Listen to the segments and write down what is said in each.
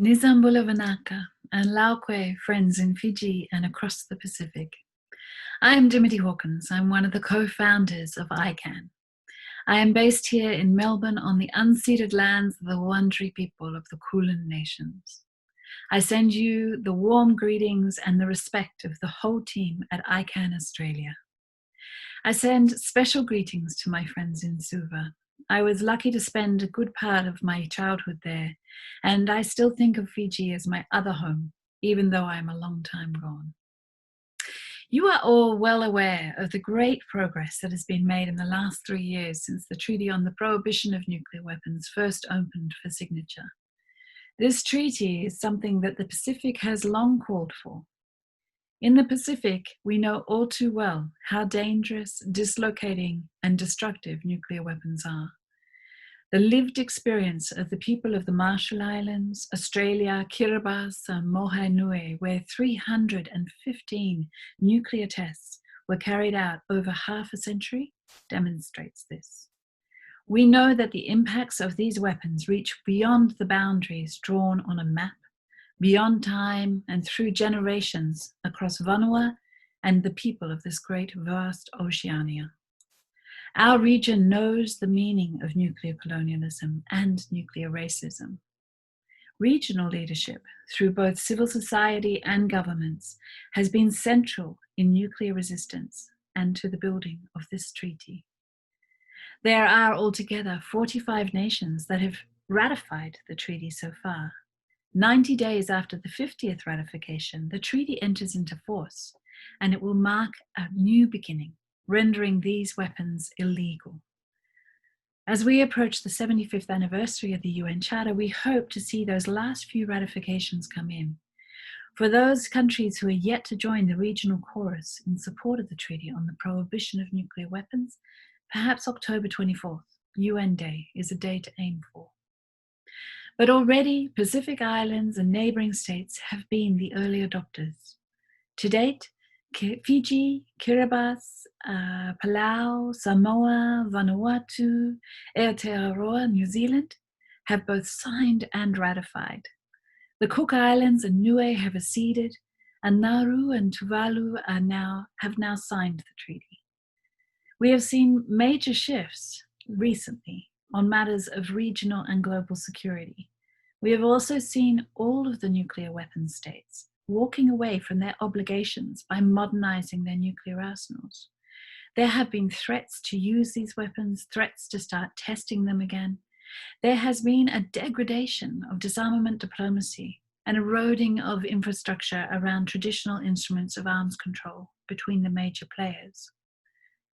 Nizambula Vanaka and Laukwe friends in Fiji and across the Pacific. I am Dimity Hawkins. I'm one of the co-founders of ICANN. I am based here in Melbourne on the unceded lands of the Wurundjeri people of the Kulin Nations. I send you the warm greetings and the respect of the whole team at ICANN Australia. I send special greetings to my friends in Suva. I was lucky to spend a good part of my childhood there, and I still think of Fiji as my other home, even though I'm a long time gone. You are all well aware of the great progress that has been made in the last 3 years since the Treaty on the Prohibition of Nuclear Weapons first opened for signature. This treaty is something that the Pacific has long called for. In the Pacific, we know all too well how dangerous, dislocating, and destructive nuclear weapons are. The lived experience of the people of the Marshall Islands, Australia, Kiribati, and Mohenui, where 315 nuclear tests were carried out over half a century, demonstrates this. We know that the impacts of these weapons reach beyond the boundaries drawn on a map, beyond time and through generations across Vanua and the people of this great vast Oceania. Our region knows the meaning of nuclear colonialism and nuclear racism. Regional leadership, through both civil society and governments, has been central in nuclear resistance and to the building of this treaty. There are altogether 45 nations that have ratified the treaty so far. 90 days after the 50th ratification, the treaty enters into force, and it will mark a new beginning, rendering these weapons illegal. As we approach the 75th anniversary of the UN Charter, we hope to see those last few ratifications come in. For those countries who are yet to join the regional chorus in support of the Treaty on the Prohibition of Nuclear Weapons, perhaps October 24th, UN Day, is a day to aim for. But already, Pacific Islands and neighboring states have been the early adopters. To date, Fiji, Kiribati, Palau, Samoa, Vanuatu, Aotearoa, New Zealand have both signed and ratified. The Cook Islands and Niue have acceded, and Nauru and Tuvalu have now signed the treaty. We have seen major shifts recently on matters of regional and global security. We have also seen all of the nuclear weapons states walking away from their obligations by modernizing their nuclear arsenals. There have been threats to use these weapons, threats to start testing them again. There has been a degradation of disarmament diplomacy, an eroding of infrastructure around traditional instruments of arms control between the major players.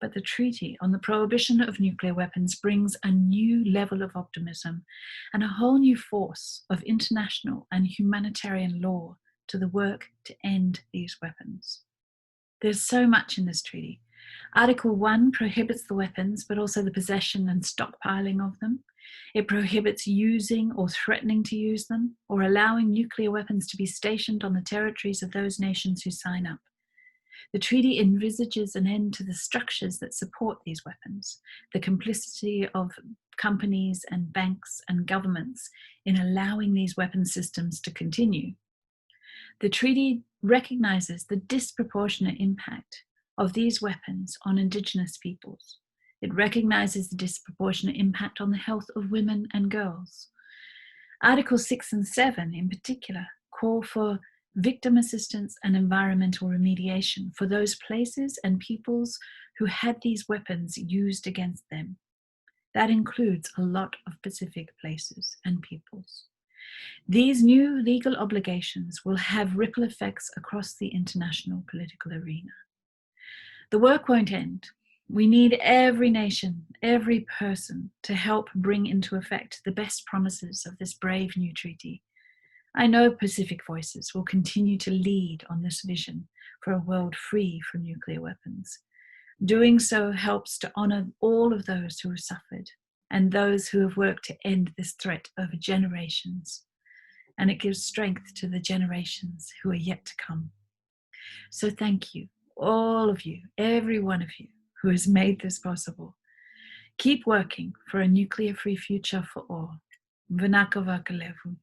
But the Treaty on the Prohibition of Nuclear Weapons brings a new level of optimism and a whole new force of international and humanitarian law to the work to end these weapons. There's so much in this treaty. Article 1 prohibits the weapons, but also the possession and stockpiling of them. It prohibits using or threatening to use them, or allowing nuclear weapons to be stationed on the territories of those nations who sign up. The treaty envisages an end to the structures that support these weapons, the complicity of companies and banks and governments in allowing these weapon systems to continue. The treaty recognizes the disproportionate impact of these weapons on Indigenous peoples. It recognizes the disproportionate impact on the health of women and girls. Articles 6 and 7 in particular call for victim assistance and environmental remediation for those places and peoples who had these weapons used against them. That includes a lot of Pacific places and peoples. These new legal obligations will have ripple effects across the international political arena. The work won't end. We need every nation, every person to help bring into effect the best promises of this brave new treaty. I know Pacific voices will continue to lead on this vision for a world free from nuclear weapons. Doing so helps to honor all of those who have suffered and those who have worked to end this threat over generations. And it gives strength to the generations who are yet to come. So thank you, all of you, every one of you who has made this possible. Keep working for a nuclear-free future for all. Vanaka Vakalevu.